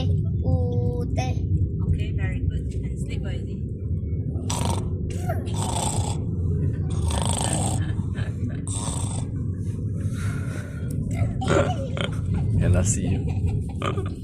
ute. Okay, very good. And sleep already. And I see you.